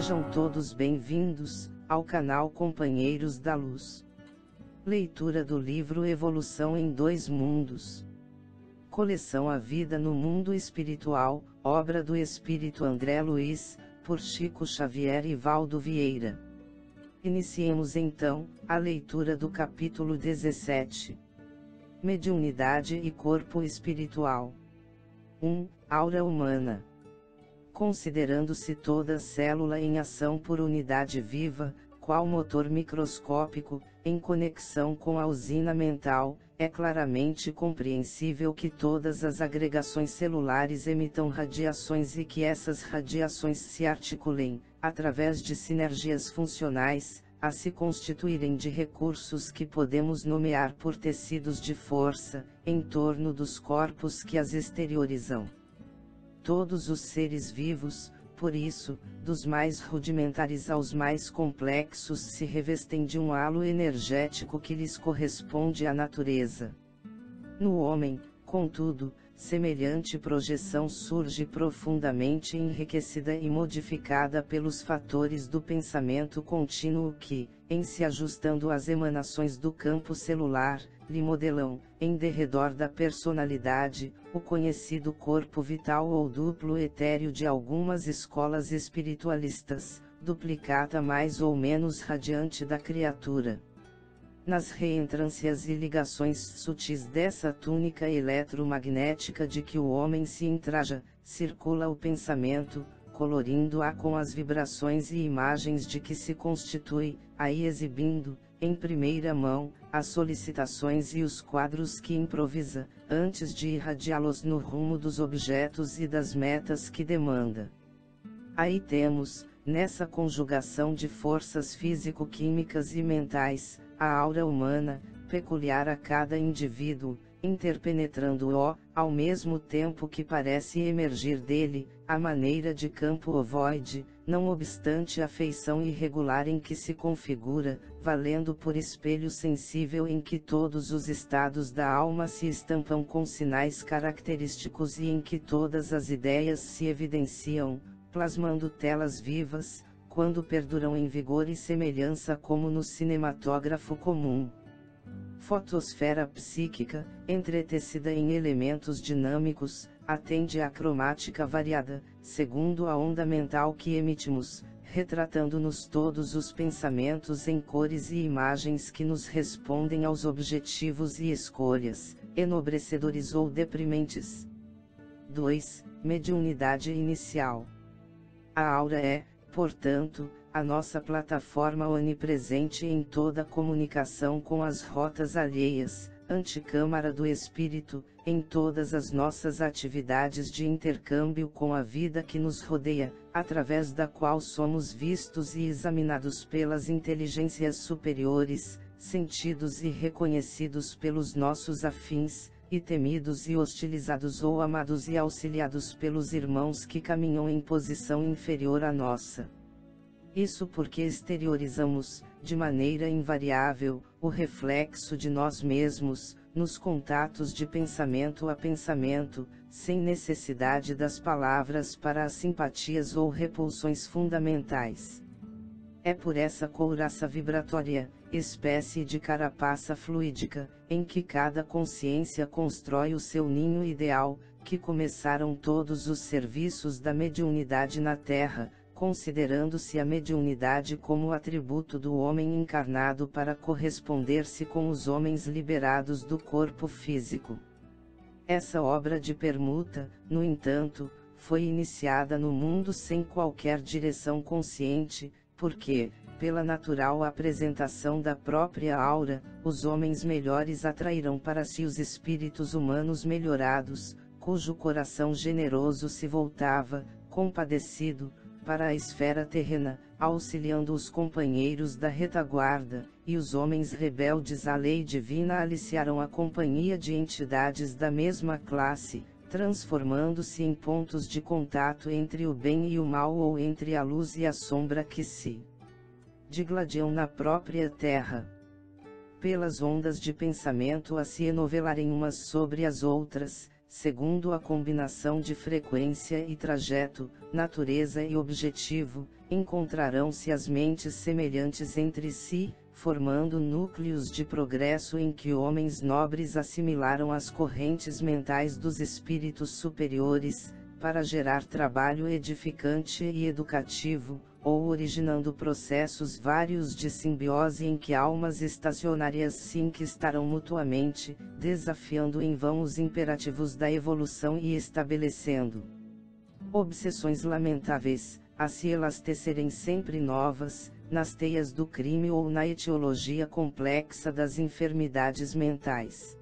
Sejam todos bem-vindos ao canal Companheiros da Luz. Leitura do livro Evolução em Dois Mundos. Coleção A Vida no Mundo Espiritual, obra do Espírito André Luiz, por Chico Xavier e Valdo Vieira. Iniciemos então a leitura do capítulo 17. Mediunidade e Corpo Espiritual. 1. Aura Humana. Considerando-se toda célula em ação por unidade viva, qual motor microscópico, em conexão com a usina mental, é claramente compreensível que todas as agregações celulares emitam radiações e que essas radiações se articulem, através de sinergias funcionais, a se constituírem de recursos que podemos nomear por tecidos de força, em torno dos corpos que as exteriorizam. Todos os seres vivos, por isso, dos mais rudimentares aos mais complexos, se revestem de um halo energético que lhes corresponde à natureza. No homem, contudo, semelhante projeção surge profundamente enriquecida e modificada pelos fatores do pensamento contínuo que, em se ajustando às emanações do campo celular, lhe modelam, em derredor da personalidade, o conhecido corpo vital ou duplo etéreo de algumas escolas espiritualistas, duplicata mais ou menos radiante da criatura. Nas reentrâncias e ligações sutis dessa túnica eletromagnética de que o homem se entraja, circula o pensamento, colorindo-a com as vibrações e imagens de que se constitui, aí exibindo, em primeira mão, as solicitações e os quadros que improvisa, antes de irradiá-los no rumo dos objetos e das metas que demanda. Aí temos, nessa conjugação de forças físico-químicas e mentais, a aura humana, peculiar a cada indivíduo, interpenetrando-o, ao mesmo tempo que parece emergir dele, à maneira de campo ovoide, não obstante a feição irregular em que se configura, valendo por espelho sensível em que todos os estados da alma se estampam com sinais característicos e em que todas as ideias se evidenciam, plasmando telas vivas, quando perduram em vigor e semelhança como no cinematógrafo comum. Fotosfera psíquica, entretecida em elementos dinâmicos, atende à cromática variada, segundo a onda mental que emitimos, retratando-nos todos os pensamentos em cores e imagens que nos respondem aos objetivos e escolhas, enobrecedores ou deprimentes. 2. Mediunidade inicial. A aura é, portanto, a nossa plataforma onipresente em toda comunicação com as rotas alheias, anticâmara do espírito, em todas as nossas atividades de intercâmbio com a vida que nos rodeia, através da qual somos vistos e examinados pelas inteligências superiores, sentidos e reconhecidos pelos nossos afins, e temidos e hostilizados ou amados e auxiliados pelos irmãos que caminham em posição inferior à nossa. Isso porque exteriorizamos, de maneira invariável, o reflexo de nós mesmos, nos contatos de pensamento a pensamento, sem necessidade das palavras para as simpatias ou repulsões fundamentais. É por essa couraça vibratória, espécie de carapaça fluídica, em que cada consciência constrói o seu ninho ideal, que começaram todos os serviços da mediunidade na Terra, considerando-se a mediunidade como atributo do homem encarnado para corresponder-se com os homens liberados do corpo físico. Essa obra de permuta, no entanto, foi iniciada no mundo sem qualquer direção consciente, porque, pela natural apresentação da própria aura, os homens melhores atraíram para si os espíritos humanos melhorados, cujo coração generoso se voltava, compadecido, para a esfera terrena, auxiliando os companheiros da retaguarda, e os homens rebeldes à lei divina aliciaram a companhia de entidades da mesma classe, transformando-se em pontos de contato entre o bem e o mal ou entre a luz e a sombra que se digladiam na própria terra. Pelas ondas de pensamento a se enovelarem umas sobre as outras, segundo a combinação de frequência e trajeto, natureza e objetivo, encontrarão-se as mentes semelhantes entre si, formando núcleos de progresso em que homens nobres assimilaram as correntes mentais dos espíritos superiores, para gerar trabalho edificante e educativo, ou originando processos vários de simbiose em que almas estacionárias se enquistarão mutuamente, desafiando em vão os imperativos da evolução e estabelecendo obsessões lamentáveis, a se elastecerem sempre novas, nas teias do crime ou na etiologia complexa das enfermidades mentais.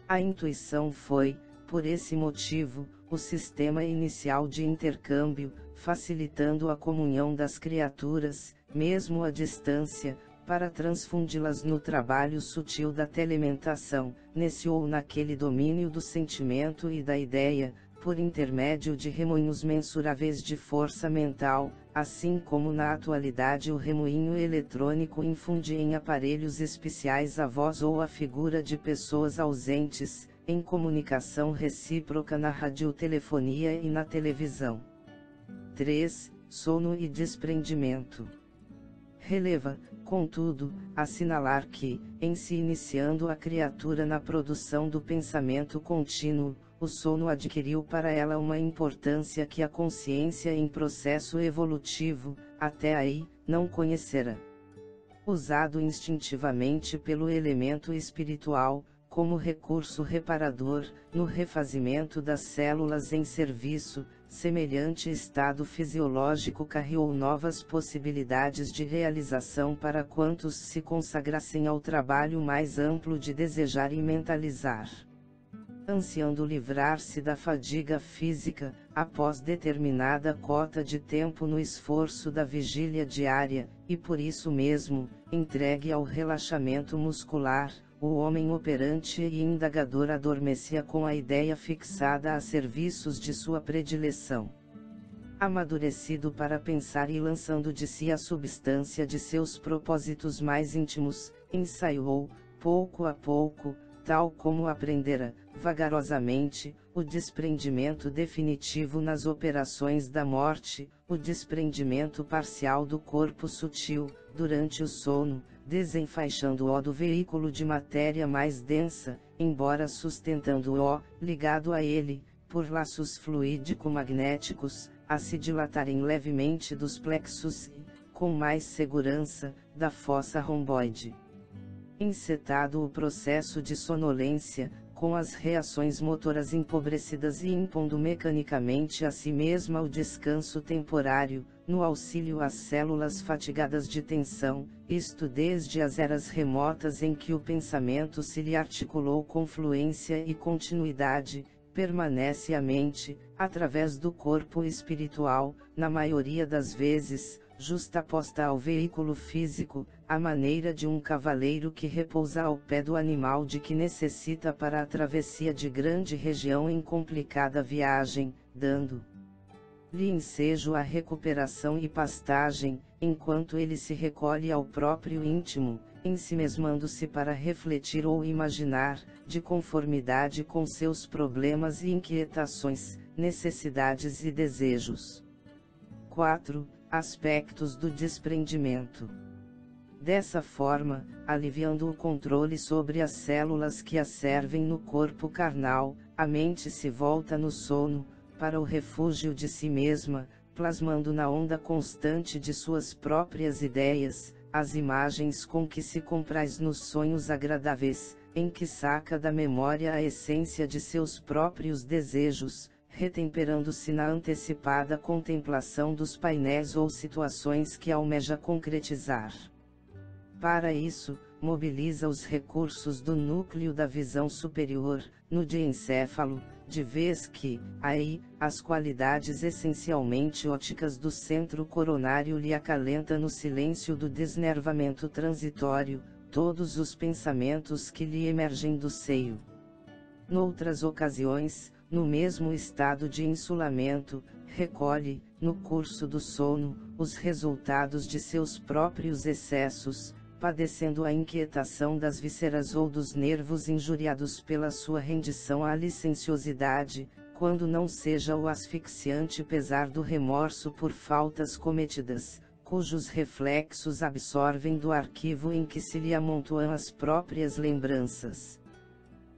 A intuição foi, por esse motivo, o sistema inicial de intercâmbio, facilitando a comunhão das criaturas, mesmo à distância, para transfundi-las no trabalho sutil da telementação, nesse ou naquele domínio do sentimento e da ideia, por intermédio de remoinhos mensuráveis de força mental, assim como na atualidade o remoinho eletrônico infunde em aparelhos especiais a voz ou a figura de pessoas ausentes, em comunicação recíproca na radiotelefonia e na televisão. 3. Sono e desprendimento. Releva, contudo, assinalar que, em se iniciando a criatura na produção do pensamento contínuo, o sono adquiriu para ela uma importância que a consciência em processo evolutivo, até aí, não conhecera. Usado instintivamente pelo elemento espiritual, como recurso reparador, no refazimento das células em serviço, semelhante estado fisiológico carreou novas possibilidades de realização para quantos se consagrassem ao trabalho mais amplo de desejar e mentalizar. Ansiando livrar-se da fadiga física, após determinada cota de tempo no esforço da vigília diária, e por isso mesmo, entregue ao relaxamento muscular, o homem operante e indagador adormecia com a ideia fixada a serviços de sua predileção. Amadurecido para pensar e lançando de si a substância de seus propósitos mais íntimos, ensaiou, pouco a pouco, tal como aprendera, vagarosamente, o desprendimento definitivo nas operações da morte, o desprendimento parcial do corpo sutil, durante o sono, desenfaixando-o do veículo de matéria mais densa, embora sustentando-o, ligado a ele, por laços fluídico-magnéticos, a se dilatarem levemente dos plexos e, com mais segurança, da fossa romboide. Encetado o processo de sonolência, com as reações motoras empobrecidas e impondo mecanicamente a si mesma o descanso temporário, no auxílio às células fatigadas de tensão, isto desde as eras remotas em que o pensamento se lhe articulou com fluência e continuidade, permanece a mente, através do corpo espiritual, na maioria das vezes, justaposta ao veículo físico, à maneira de um cavaleiro que repousa ao pé do animal de que necessita para a travessia de grande região em complicada viagem, dando-lhe ensejo à recuperação e pastagem, enquanto ele se recolhe ao próprio íntimo, ensimesmando-se para refletir ou imaginar, de conformidade com seus problemas e inquietações, necessidades e desejos. 4. Aspectos do desprendimento. Dessa forma, aliviando o controle sobre as células que a servem no corpo carnal, a mente se volta no sono, para o refúgio de si mesma, plasmando na onda constante de suas próprias ideias, as imagens com que se compraz nos sonhos agradáveis, em que saca da memória a essência de seus próprios desejos, retemperando-se na antecipada contemplação dos painéis ou situações que almeja concretizar. Para isso, mobiliza os recursos do núcleo da visão superior, no diencéfalo, de vez que, aí, as qualidades essencialmente óticas do centro coronário lhe acalenta no silêncio do desnervamento transitório, todos os pensamentos que lhe emergem do seio. Noutras ocasiões, no mesmo estado de insulamento, recolhe, no curso do sono, os resultados de seus próprios excessos, padecendo a inquietação das vísceras ou dos nervos injuriados pela sua rendição à licenciosidade, quando não seja o asfixiante pesar do remorso por faltas cometidas, cujos reflexos absorvem do arquivo em que se lhe amontoam as próprias lembranças.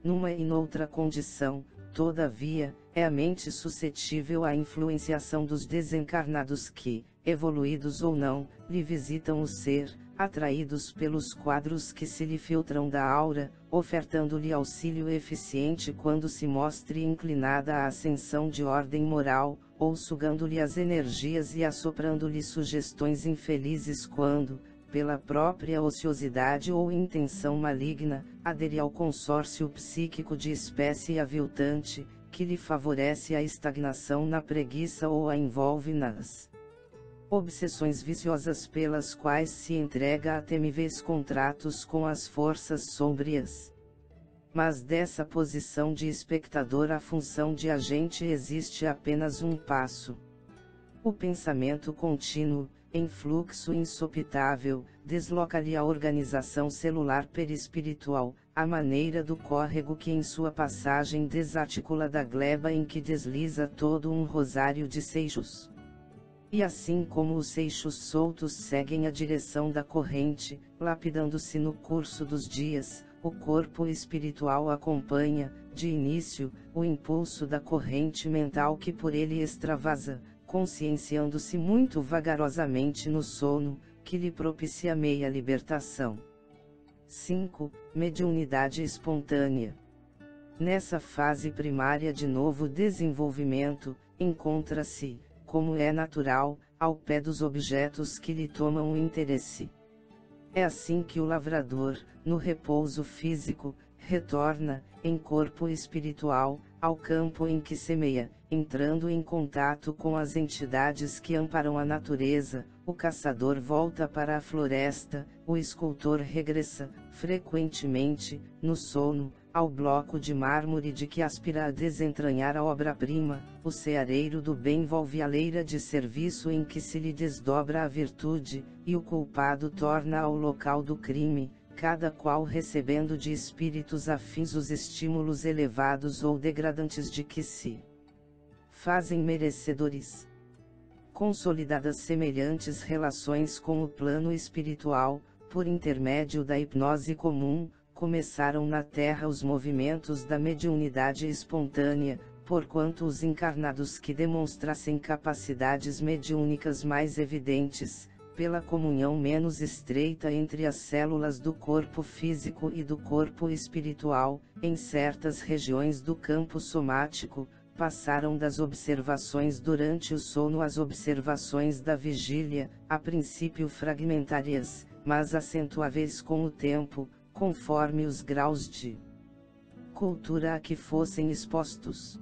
Numa e noutra condição, todavia, é a mente suscetível à influenciação dos desencarnados que, evoluídos ou não, lhe visitam o ser, atraídos pelos quadros que se lhe filtram da aura, ofertando-lhe auxílio eficiente quando se mostre inclinada à ascensão de ordem moral, ou sugando-lhe as energias e assoprando-lhe sugestões infelizes quando, pela própria ociosidade ou intenção maligna, adere ao consórcio psíquico de espécie aviltante, que lhe favorece a estagnação na preguiça ou a envolve nas obsessões viciosas pelas quais se entrega a temíveis contratos com as forças sombrias. Mas dessa posição de espectador à função de agente existe apenas um passo. O pensamento contínuo, em fluxo insopitável, desloca-lhe a organização celular perispiritual, à maneira do córrego que em sua passagem desarticula da gleba em que desliza todo um rosário de seixos. E assim como os seixos soltos seguem a direção da corrente, lapidando-se no curso dos dias, o corpo espiritual acompanha, de início, o impulso da corrente mental que por ele extravasa, conscienciando-se muito vagarosamente no sono, que lhe propicia meia libertação. 5. Mediunidade espontânea. Nessa fase primária de novo desenvolvimento, encontra-se, como é natural, ao pé dos objetos que lhe tomam o interesse. É assim que o lavrador, no repouso físico, retorna, em corpo espiritual, ao campo em que semeia, entrando em contato com as entidades que amparam a natureza. O caçador volta para a floresta, o escultor regressa, frequentemente, no sono, ao bloco de mármore de que aspira a desentranhar a obra-prima, o ceareiro do bem volve à leira de serviço em que se lhe desdobra a virtude, e o culpado torna ao local do crime, cada qual recebendo de espíritos afins os estímulos elevados ou degradantes de que se fazem merecedores. Consolidadas semelhantes relações com o plano espiritual, por intermédio da hipnose comum, começaram na Terra os movimentos da mediunidade espontânea, porquanto os encarnados que demonstrassem capacidades mediúnicas mais evidentes, pela comunhão menos estreita entre as células do corpo físico e do corpo espiritual, em certas regiões do campo somático, passaram das observações durante o sono às observações da vigília, a princípio fragmentárias, mas acentuáveis com o tempo, conforme os graus de cultura a que fossem expostos.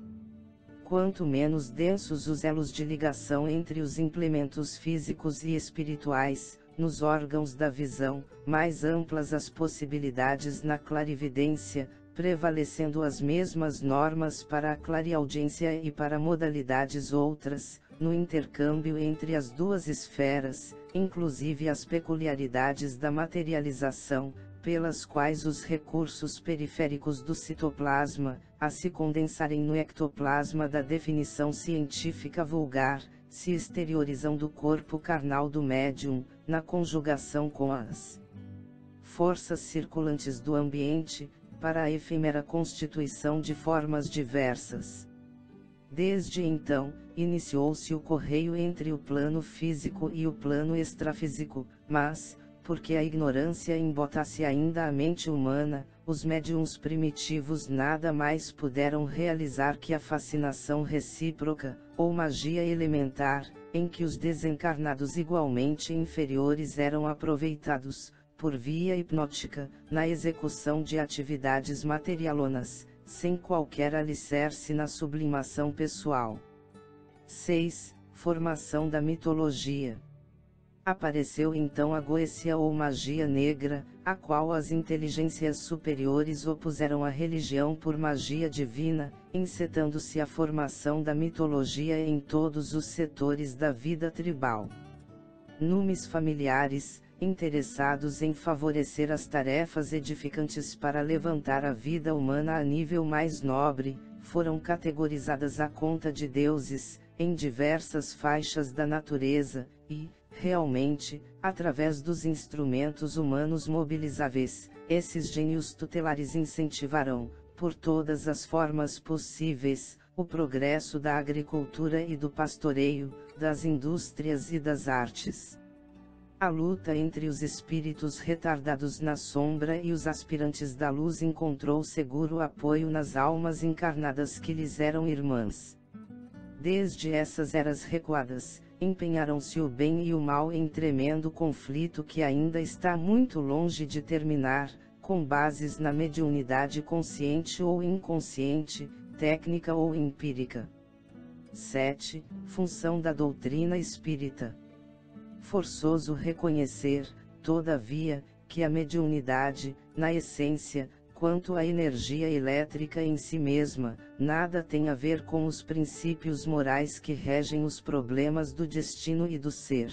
Quanto menos densos os elos de ligação entre os implementos físicos e espirituais, nos órgãos da visão, mais amplas as possibilidades na clarividência, prevalecendo as mesmas normas para a clareaudiência e para modalidades outras, no intercâmbio entre as duas esferas, inclusive as peculiaridades da materialização, pelas quais os recursos periféricos do citoplasma, a se condensarem no ectoplasma da definição científica vulgar, se exteriorizam do corpo carnal do médium, na conjugação com as forças circulantes do ambiente, para a efêmera constituição de formas diversas. Desde então, iniciou-se o correio entre o plano físico e o plano extrafísico, mas, porque a ignorância embotasse ainda a mente humana, os médiuns primitivos nada mais puderam realizar que a fascinação recíproca, ou magia elementar, em que os desencarnados igualmente inferiores eram aproveitados, por via hipnótica, na execução de atividades materialonas, sem qualquer alicerce na sublimação pessoal. 6. Formação da mitologia. Apareceu então a Goécia ou magia negra, a qual as inteligências superiores opuseram à religião por magia divina, encetando-se a formação da mitologia em todos os setores da vida tribal. Numes familiares, interessados em favorecer as tarefas edificantes para levantar a vida humana a nível mais nobre, foram categorizadas à conta de deuses, em diversas faixas da natureza, e, realmente, através dos instrumentos humanos mobilizáveis, esses gênios tutelares incentivarão, por todas as formas possíveis, o progresso da agricultura e do pastoreio, das indústrias e das artes. A luta entre os espíritos retardados na sombra e os aspirantes da luz encontrou seguro apoio nas almas encarnadas que lhes eram irmãs. Desde essas eras recuadas, empenharam-se o bem e o mal em tremendo conflito que ainda está muito longe de terminar, com bases na mediunidade consciente ou inconsciente, técnica ou empírica. 7. Função da doutrina espírita. Forçoso reconhecer, todavia, que a mediunidade, na essência, quanto à energia elétrica em si mesma, nada tem a ver com os princípios morais que regem os problemas do destino e do ser.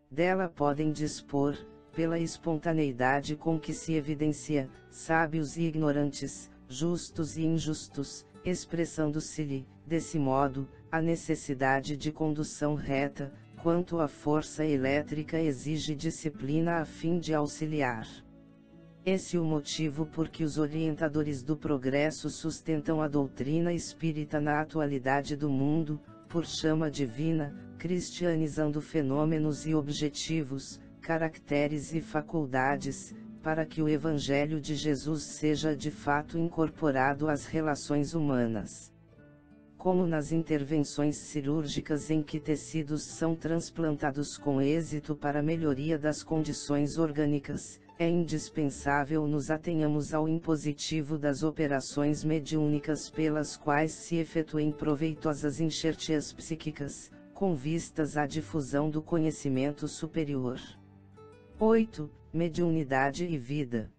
Dela podem dispor, pela espontaneidade com que se evidencia, sábios e ignorantes, justos e injustos, expressando-se-lhe, desse modo, a necessidade de condução reta, quanto a força elétrica exige disciplina a fim de auxiliar. Esse é o motivo por que os orientadores do progresso sustentam a doutrina espírita na atualidade do mundo, por chama divina, cristianizando fenômenos e objetivos, caracteres e faculdades, para que o Evangelho de Jesus seja de fato incorporado às relações humanas. Como nas intervenções cirúrgicas em que tecidos são transplantados com êxito para a melhoria das condições orgânicas, é indispensável nos atenhamos ao impositivo das operações mediúnicas pelas quais se efetuem proveitosas enxertias psíquicas, com vistas à difusão do conhecimento superior. 8. Mediunidade e vida.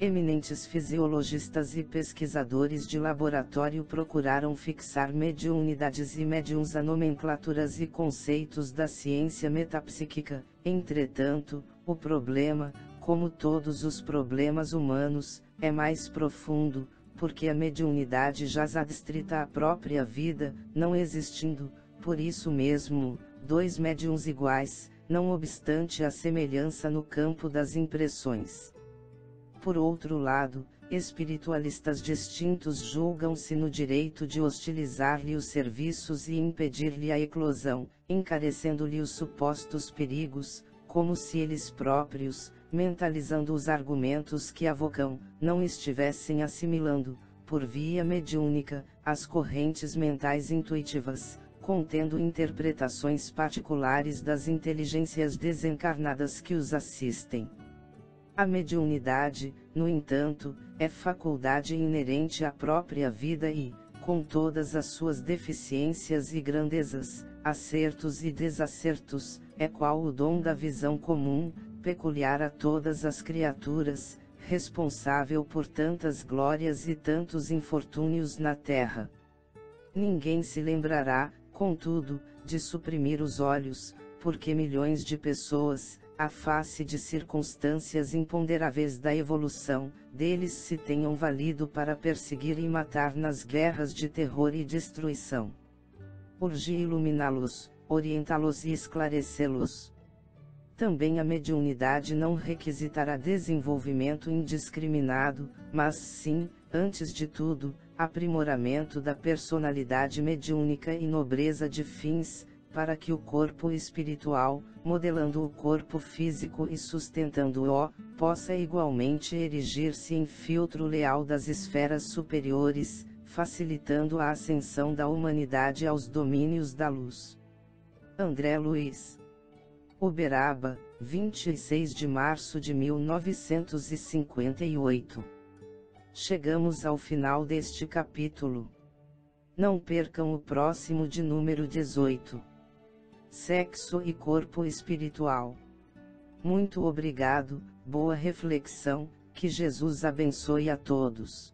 Eminentes fisiologistas e pesquisadores de laboratório procuraram fixar mediunidades e médiuns a nomenclaturas e conceitos da ciência metapsíquica. Entretanto, o problema, como todos os problemas humanos, é mais profundo, porque a mediunidade jaz adstrita à própria vida, não existindo, por isso mesmo, dois médiuns iguais, não obstante a semelhança no campo das impressões. Por outro lado, espiritualistas distintos julgam-se no direito de hostilizar-lhe os serviços e impedir-lhe a eclosão, encarecendo-lhe os supostos perigos, como se eles próprios, mentalizando os argumentos que avocam, não estivessem assimilando, por via mediúnica, as correntes mentais intuitivas, contendo interpretações particulares das inteligências desencarnadas que os assistem. A mediunidade, no entanto, é faculdade inerente à própria vida e, com todas as suas deficiências e grandezas, acertos e desacertos, é qual o dom da visão comum, peculiar a todas as criaturas, responsável por tantas glórias e tantos infortúnios na terra. Ninguém se lembrará, contudo, de suprimir os olhos, porque milhões de pessoas, à face de circunstâncias imponderáveis da evolução, deles se tenham valido para perseguir e matar nas guerras de terror e destruição. Urge iluminá-los, orientá-los e esclarecê-los. Também a mediunidade não requisitará desenvolvimento indiscriminado, mas sim, antes de tudo, aprimoramento da personalidade mediúnica e nobreza de fins, para que o corpo espiritual, modelando o corpo físico e sustentando-o, possa igualmente erigir-se em filtro leal das esferas superiores, facilitando a ascensão da humanidade aos domínios da luz. André Luiz. Uberaba, 26 de março de 1958. Chegamos ao final deste capítulo. Não percam o próximo de número 18. Sexo e corpo espiritual. Muito obrigado, boa reflexão, que Jesus abençoe a todos.